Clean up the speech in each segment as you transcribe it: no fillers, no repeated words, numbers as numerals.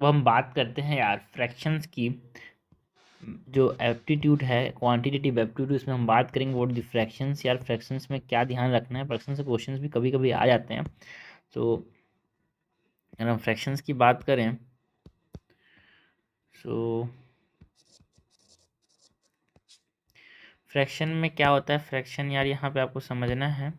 तो हम बात करते हैं यार फ्रैक्शंस की। जो एप्टीट्यूड है क्वांटिटेटिव एप्टीट्यूड, उसमें हम बात करेंगे व्हाट द फ्रैक्शंस। यार फ्रैक्शंस में क्या ध्यान रखना है, फ्रैक्शन से क्वेश्चंस भी कभी कभी आ जाते हैं। तो अगर हम फ्रैक्शंस की बात करें सो फ्रैक्शन में क्या होता है, फ्रैक्शन यार यहाँ पे आपको समझना है।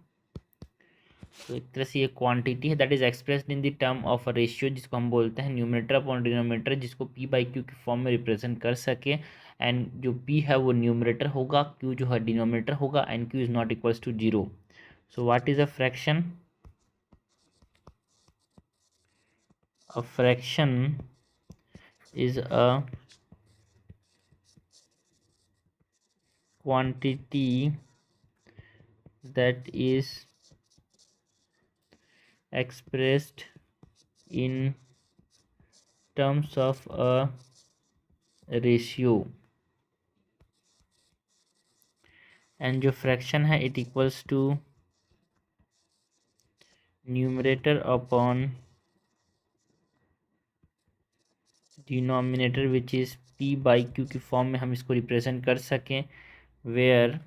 तो एक तरह से ये क्वांटिटी है that is expressed in the term of a ratio, जिसको हम बोलते हैं न्यूमरेटर अपॉन डिनोमिनेटर, जिसको पी बाई क्यू के फॉर्म में रिप्रेजेंट कर सके। एंड जो पी है वो न्यूमरेटर होगा, क्यू जो है डिनोमिनेटर होगा, and Q is not equals to zero. So what is a fraction? A fraction is a quantity that is expressed in terms of a ratio, and जो fraction है it equals to numerator upon denominator which is p by q की form में हम इसको represent कर सकें, where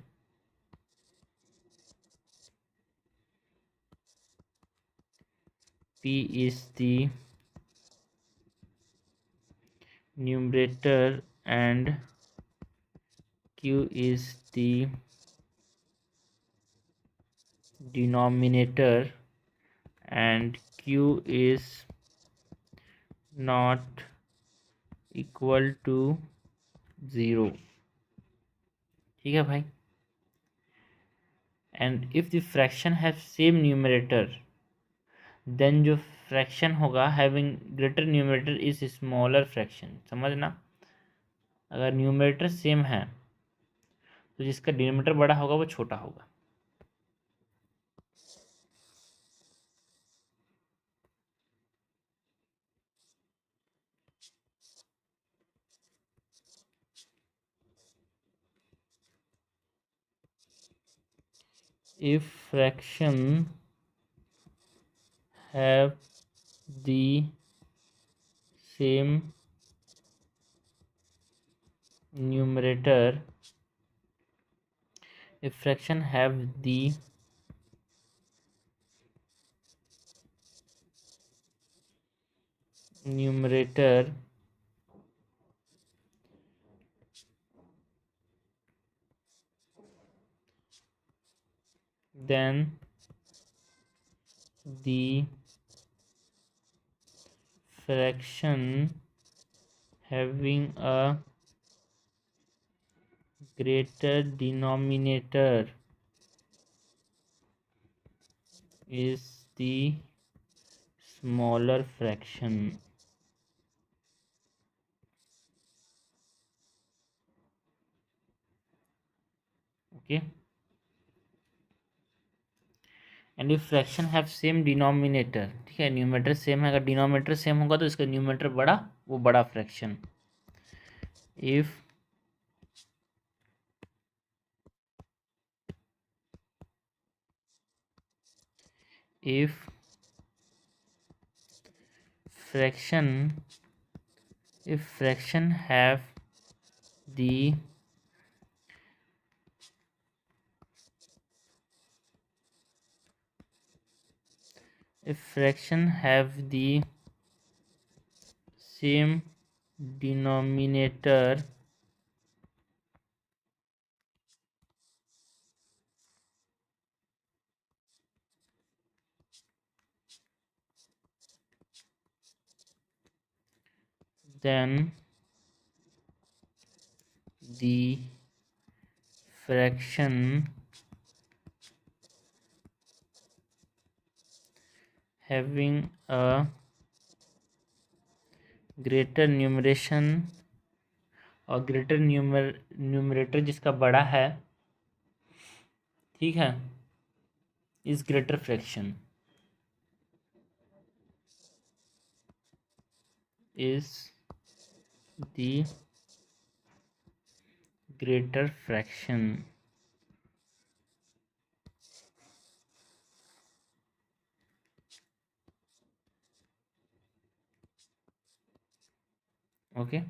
p is the numerator and q is the denominator and q is not equal to zero. ठीक है भाई। And if the fraction have same numerator, then जो फ्रैक्शन होगा having greater numerator is smaller fraction. समझना, अगर numerator same है तो जिसका डिनोमिनेटर बड़ा होगा वो छोटा होगा। If fraction have the same numerator, if fraction have the numerator then the fraction having a greater denominator is the smaller fraction. Okay, and if fraction have same denominator, ठीक है, न्यूमरेटर सेम है, अगर denominator same होगा तो इसका numerator बड़ा, वो बड़ा fraction. If if fraction if fraction have the if fraction have the same denominator, then the fraction having a greater numeration और ग्रेटर न्यूमरेटर जिसका बड़ा है, ठीक है, is greater fraction, is the greater fraction. Okay.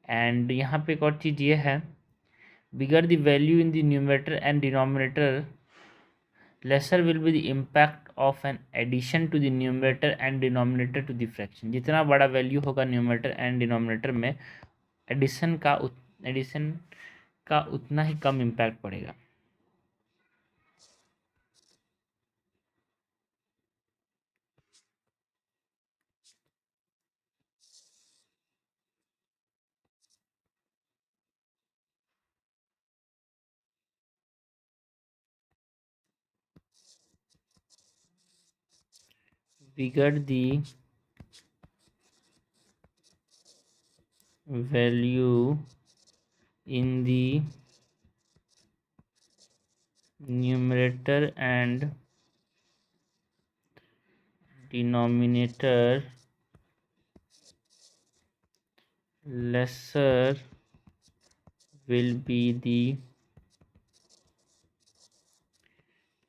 And यहाँ पे एक और चीज़ ये है, bigger the value in the numerator and denominator lesser will be the impact of an addition to the numerator and denominator to the fraction. जितना बड़ा value होगा न्यूमरेटर एंड डिनोमिनेटर में, एडिशन का उतना ही कम इम्पैक्ट पड़ेगा। bigger the value in the numerator and denominator, lesser will be the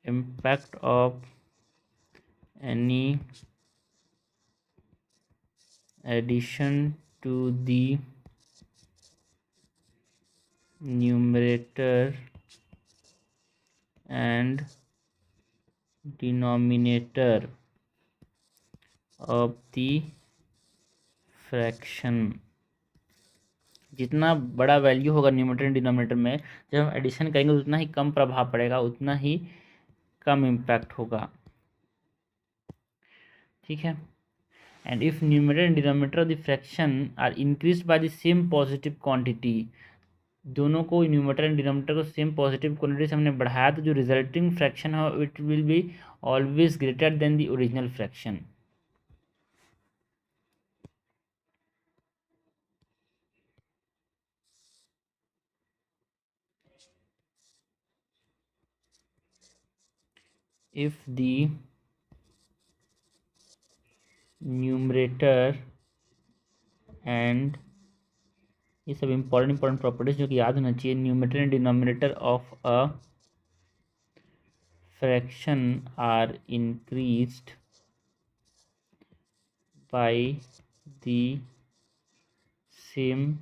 impact of any addition to the numerator and denominator of the fraction। जितना बड़ा वैल्यू होगा न्यूमरेटर एंड डिनोमिनेटर में, जब हम एडिशन करेंगे उतना ही कम प्रभाव पड़ेगा, उतना ही कम इम्पैक्ट होगा। ठीक है। And if numerator and denominator of the fraction are increased by the same positive quantity, दोनों को न्यूमरेटर एंड डिनोमिनेटर को सेम पॉजिटिव क्वांटिटी से हमने बढ़ाया, तो जो रिजल्टिंग फ्रैक्शन है it will be always greater than the original fraction. if the numerator and ये सब इंपॉर्टेंट प्रॉपर्टीज जो कि याद होना चाहिए, numerator and denominator of a fraction are increased by the same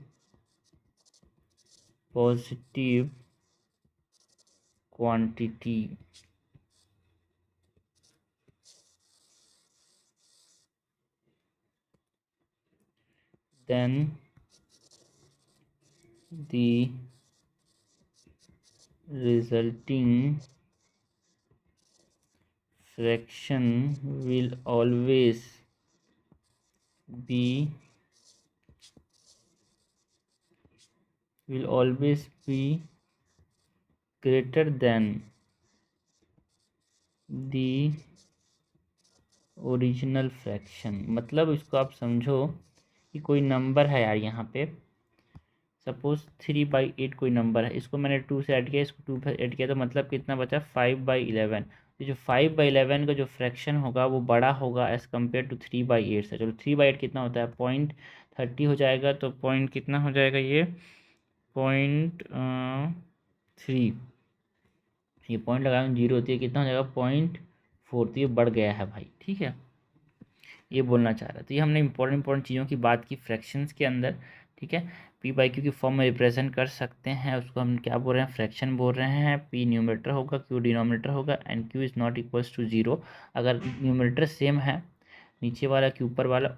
positive quantity, then the resulting fraction will always be greater than the original fraction. मतलब इसको आप समझो कि कोई नंबर है यार, यहाँ पे सपोज 3/8 कोई नंबर है, इसको मैंने 2 से ऐड किया, इसको 2 से ऐड किया, तो मतलब कितना बचा 5/11। तो जो 5/11 का जो फ्रैक्शन होगा वो बड़ा होगा एज़ कम्पेयर टू 3/8 से। चलो 3/8 कितना होता है, 0.30 हो जाएगा, तो पॉइंट कितना हो जाएगा ये 0.3, ये पॉइंट लगाएंगे 0 होती है, कितना हो जाएगा 0.4। तो ये बढ़ गया है भाई। ठीक है, ये बोलना चाह रहा था। तो ये हमने इंपॉर्टेंट चीज़ों की बात की फ्रैक्शंस के अंदर। ठीक है, p/q की फॉर्म में रिप्रेजेंट कर सकते हैं उसको, हम क्या बोल रहे हैं, फ्रैक्शन बोल रहे हैं। p न्यूमरेटर होगा, q डिनोमिनेटर होगा, and q is not equals to 0। अगर न्यूमरेटर सेम है, नीचे वाला q ऊपर वाला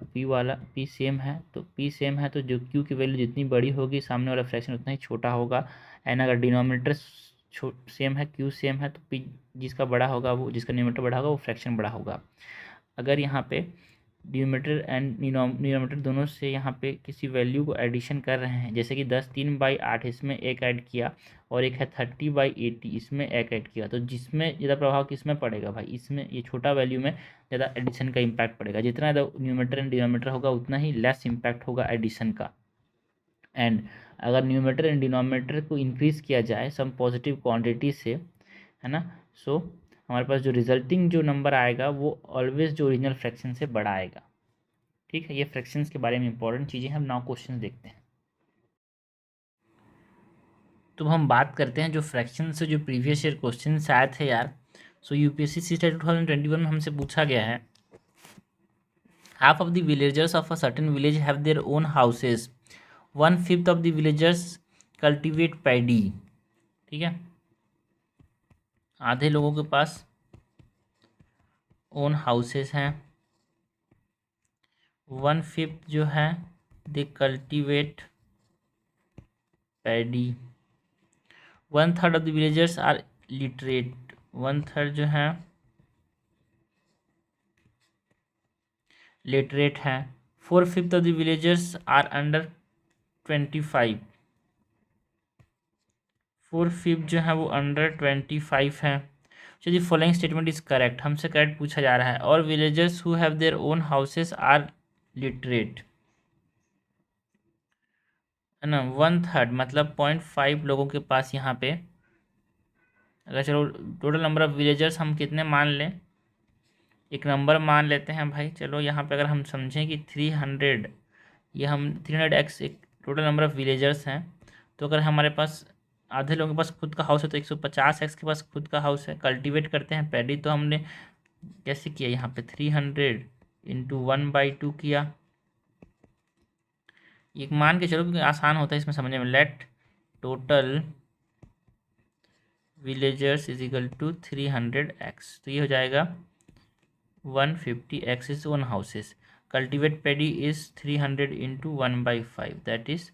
p सेम है, तो p सेम है तो जो q की वैल्यू जितनी बड़ी होगी सामने वाला फ्रैक्शन उतना ही छोटा होगा। एंड अगर डिनोमिनेटर सेम है, q सेम है, तो p जिसका बड़ा होगा वो, जिसका न्यूमरेटर बड़ा होगा वो फ्रैक्शन बड़ा होगा। अगर यहाँ पे न्यूमरेटर एंड डिनोमिनेटर दोनों से यहाँ पे किसी वैल्यू को एडिशन कर रहे हैं, जैसे कि 10 3/8 इसमें एक ऐड किया, और एक है 30/80 इसमें एक ऐड किया, तो जिसमें ज़्यादा प्रभाव किसमें पड़ेगा भाई, इसमें, ये छोटा वैल्यू में ज़्यादा एडिशन का इम्पैक्ट पड़ेगा। जितना ज़्यादा न्यूमरेटर एंड डिनोमिनेटर होगा उतना ही लेस इम्पैक्ट होगा एडिशन का। एंड अगर न्यूमरेटर एंड डिनोमिनेटर को इंक्रीज़ किया जाए सम पॉजिटिव क्वांटिटी से, है ना, सो हमारे पास जो रिजल्टिंग जो नंबर आएगा वो ऑलवेज जो ओरिजिनल फ्रैक्शन से बड़ा आएगा। ठीक है, ये फ्रैक्शंस के बारे में इंपॉर्टेंट चीज़ें हैं। हम नाउ क्वेश्चन देखते हैं। तो हम बात करते हैं जो फ्रैक्शन से जो प्रीवियस ईयर क्वेश्चन आए थे यार। सो यूपीएससी सीटेट 2021 में हमसे पूछा गया है half of the villagers of a certain village have their own houses, 1/5 of the villagers cultivate paddy, ठीक है, आधे लोगों के पास ओन हाउसेस हैं, 1/5 जो है they cultivate paddy, 1/3 of the villagers are literate, 1/3 जो है लिटरेट है, 4/5 of the villagers are under 25, 4/5 जो है वो अंडर 25 है। So the following statement is correct, हमसे करेक्ट पूछा जा रहा है, और villagers who have their own houses are literate, है ना, 1/3 मतलब 0.5 लोगों के पास यहाँ पे, अगर चलो टोटल नंबर ऑफ विलेजर्स हम कितने मान लें, एक नंबर मान लेते हैं भाई, चलो यहाँ पे अगर हम समझें कि 300, ये हम 300x एक टोटल नंबर ऑफ विलेजर्स हैं, तो अगर हमारे पास आधे लोगों के पास खुद का हाउस है तो 150x के पास खुद का हाउस है, कल्टीवेट करते हैं पैडी, तो हमने कैसे किया, यहाँ पे 300 इंटू 1/2 किया, ये मान के चलो क्योंकि आसान होता है इसमें समझने में, let total villagers is equal to 300x, तो ये हो जाएगा 150x is own houses, cultivate paddy is 300 into 1/5 that is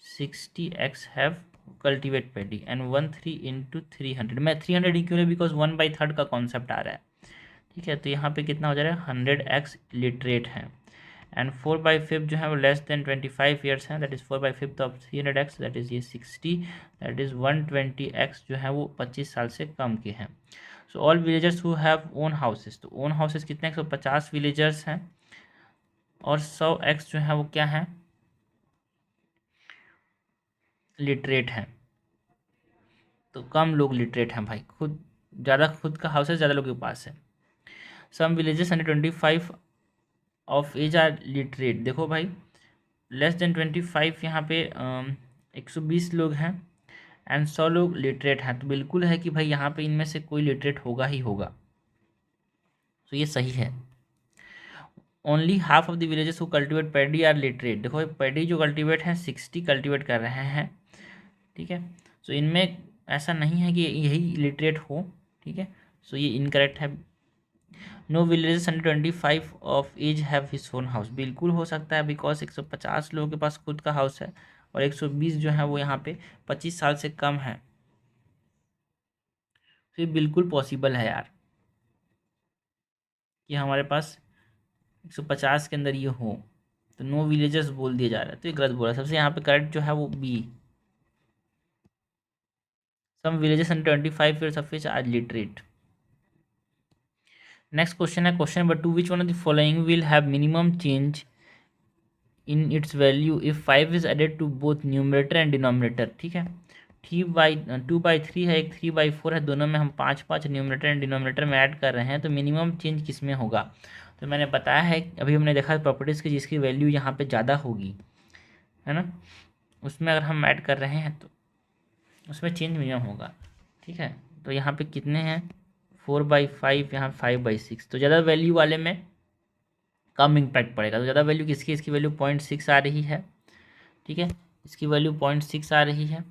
60x have cultivate paddy, and 13 into 300, मैं 300 क्यों, बिकॉज 1/3 का कॉन्सेप्ट आ रहा है, ठीक है, तो यहाँ पे कितना हो जा रहा है 100x लिटरेट है, एंड 4/5 जो है वो लेस देन 25 ईयर्स है, that is 4/5 of 300x, that is ये 60, दैट इज़ 120x जो है वो 25 साल से कम के हैं। So all villagers who have own houses, तो ओन हाउसेस कितने 150 विलेजर्स हैं, और 100x जो है वो क्या है लिटरेट हैं, तो कम लोग लिटरेट हैं भाई, खुद ज़्यादा खुद का हाउसेस ज़्यादा लोगों के पास है। Some villages under 25 of age are literate, देखो भाई लेस देन 25 यहाँ पे 120 लोग हैं, एंड 100 लोग लिटरेट हैं, तो बिल्कुल है कि भाई यहाँ पे इनमें से कोई लिटरेट होगा ही होगा, तो ये सही है। Only half of the villages who cultivate paddy are literate, देखो पैडी जो कल्टिवेट है 60 कल्टिवेट कर रहे हैं, ठीक है, सो इनमें ऐसा नहीं है कि यही लिटरेट हो, ठीक है, सो ये इनकरेक्ट है। No villages under 25 of age have his own house, बिल्कुल हो सकता है, बिकॉज 150 लोगों के पास खुद का हाउस है, और 120 जो है वो यहाँ पे 25 साल से कम है, तो ये बिल्कुल पॉसिबल है यार कि हमारे पास 150 के अंदर ये हो, तो नो विलेजर्स बोल दिया जा रहा है, तो ये गलत बोला, सबसे यहाँ पे करेक्ट जो है वो be, some villages under 25 years of age are literate. Next question है question number 2, which one of the following will have minimum change in its value if 5 is added to both numerator and denominator, ठीक है, 2/3 है, एक 3/4 है, दोनों में हम 5 numerator and denominator में ऐड कर रहे हैं, तो मिनिमम चेंज किस में होगा, तो मैंने बताया है अभी हमने देखा प्रॉपर्टीज़ की जिसकी वैल्यू यहाँ पे ज़्यादा होगी, है ना, उसमें अगर हम ऐड कर रहे हैं तो उसमें चेंज मिनिमम होगा, ठीक है, तो यहाँ पे कितने हैं 4/5, यहाँ 5/6, तो ज़्यादा वैल्यू वाले में कम इम्पैक्ट पड़ेगा, तो ज़्यादा वैल्यू किसकी, इसकी वैल्यू 0.6 आ रही है, ठीक है, इसकी वैल्यू 0.6 आ रही है,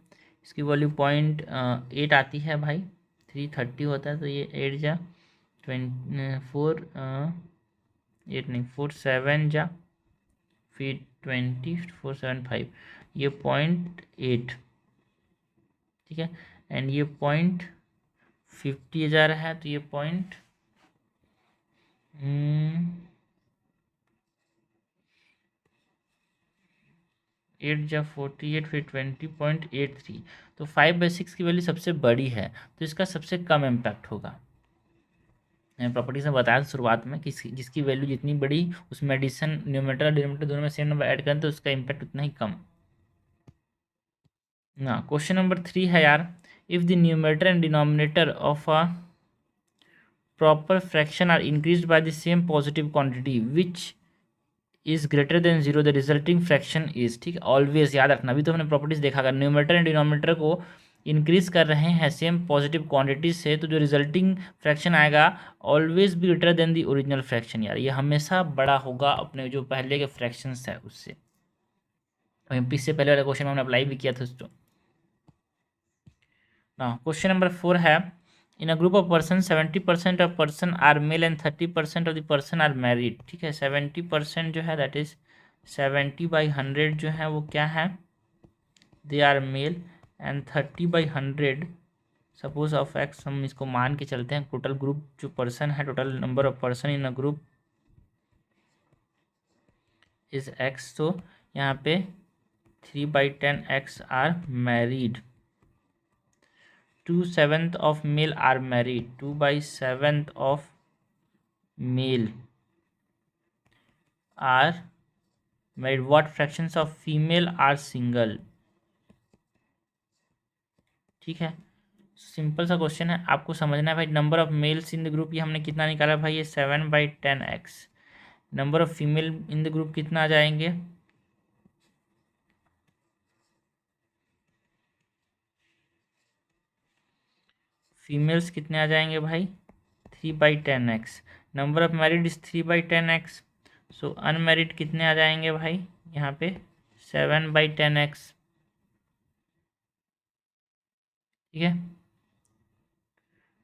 इसकी वैल्यू 0.8 आती है भाई, 330 होता है, तो ये 8 जा 7 जा फिर 475, ये 0.8, ठीक है, एंड ये 0.50 जा रहा है, तो ये 8 जा 48 फिर 20.83, तो 5/6 की वैल्यू सबसे बड़ी है, तो इसका सबसे कम इम्पैक्ट होगा। प्रॉपर्टीज में बताया शुरुआत में कि जिसकी वैल्यू जितनी बड़ी उसमें एडिशन न्यूमरेटर और डिनोमिनेटर दोनों में सेम नंबर ऐड करें तो उसका इम्पैक्ट उतना ही कम ना। क्वेश्चन नंबर 3 है यार, if the numerator and denominator of a proper fraction are increased by the same positive quantity which is greater than 0 the resulting fraction is, ठीक है, ऑलवेज याद रखना, अभी तो हमने प्रॉपर्टीज देखा, अगर न्यूमरेटर एंड डिनोमिनेटर को इंक्रीज कर रहे हैं सेम पॉजिटिव क्वांटिटी से, तो जो रिजल्टिंग फ्रैक्शन आएगा always be greater than the original fraction. यार ये हमेशा बड़ा होगा अपने जो पहले के फ्रैक्शंस है उससे। इससे पहले वाले क्वेश्चन में हमने अप्लाई भी किया था उसको ना। क्वेश्चन नंबर 4 है, in a group of person 70% of person are male and 30% of the person are married. ठीक है, 70% जो है दैट इज 70/100 जो है वो क्या है, they are male, and 30/100 suppose of x, हम इसको मान के चलते हैं टोटल ग्रुप जो पर्सन है, total number of person in a group is x. तो यहाँ पे 3/10 x are married, 2/7 of male are married, 2/7 of male are married. What fractions of female are single? ठीक है, सिंपल सा क्वेश्चन है, आपको समझना है भाई। Number of males in the group ये हमने कितना निकाला भाई, ये 7/10 x. Number of female in the group कितना आ जाएंगे, फीमेल्स कितने आ जाएंगे भाई, 3/10 x. Number of married is 3/10 x. So unmarried कितने आ जाएंगे भाई यहाँ पे, 7/10 एक्स। ठीक है,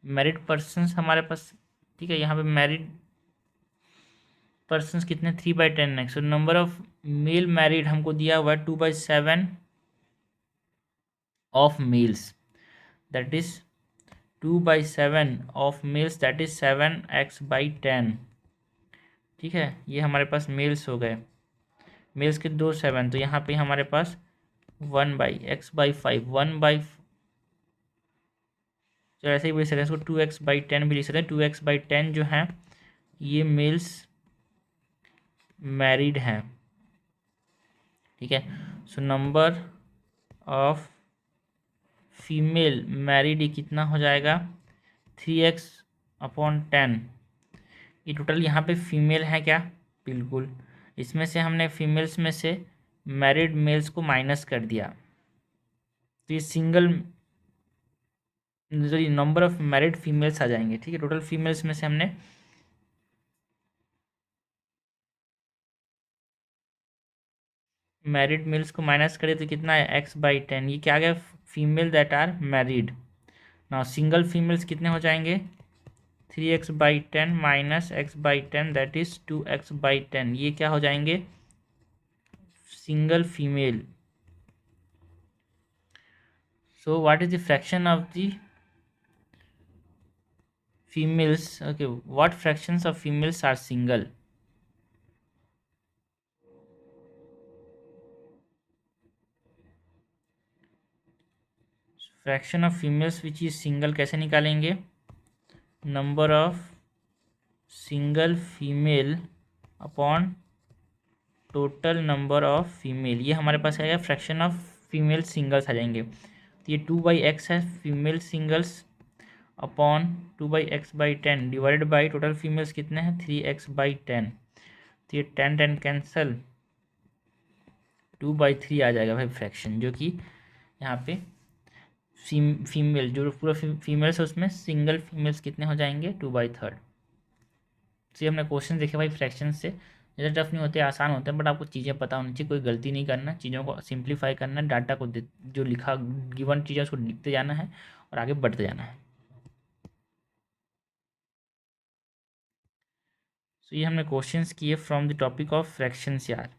मैरिड पर्सन्स हमारे पास, ठीक है, यहाँ पे मैरिड पर्सन्स कितने, 3/10 x. Number of male married हमको दिया हुआ है 2/7 of males, that is 2/7 of males, that is 7x/10। ठीक है, ये हमारे पास मेल्स हो गए, मेल्स के 2/7, तो यहाँ पे हमारे पास 1/x/5, 1 तो ऐसे ही भी लिख सकते हैं इसको, 2x/10 भी लिख सकते हैं। 2x/10 जो है ये मेल्स मैरिड हैं। ठीक है, so number of female married ये कितना हो जाएगा, 3x/10। ये टोटल यहाँ पे फीमेल है क्या, बिल्कुल। इसमें से हमने फीमेल्स में से मैरिड मेल्स को माइनस कर दिया, तो ये single number of married females आ जाएंगे। ठीक है, टोटल फीमेल्स में से हमने मैरिड मेल्स को माइनस करें तो कितना है, x/10। ये क्या आ गया, female that are married. Now single females कितने हो जाएंगे, 3x/10 minus x/10 that is 2x/10। ये क्या हो जाएंगे, single female. So what is the fraction of the females, okay, what fractions of females are single. Fraction of females which is single कैसे निकालेंगे, number of single female upon total number of female. ये हमारे पास आएगा fraction of female singles आ जाएंगे। तो ये 2/x है female singles upon 2/x/10 divided by total females कितने हैं, 3x/10। तो ये 10 कैंसल, 2/3 आ जाएगा भाई फ्रैक्शन, जो कि यहाँ पे फीमेल जो पूरा फीमेल्स है उसमें सिंगल फीमेल्स कितने हो जाएंगे, 2/3। तो ये हमने क्वेश्चन देखे भाई फ्रैक्शन से, ज़्यादा टफ नहीं होते, आसान होते हैं, बट आपको चीज़ें पता होनी चाहिए, कोई गलती नहीं करना, चीज़ों को सिंप्लीफाई करना, डाटा को जो लिखा गिवन चीज़ें उसको लिखते जाना है और आगे बढ़ते जाना है। सो ये हमने क्वेश्चंस किए from the topic of fractions यार।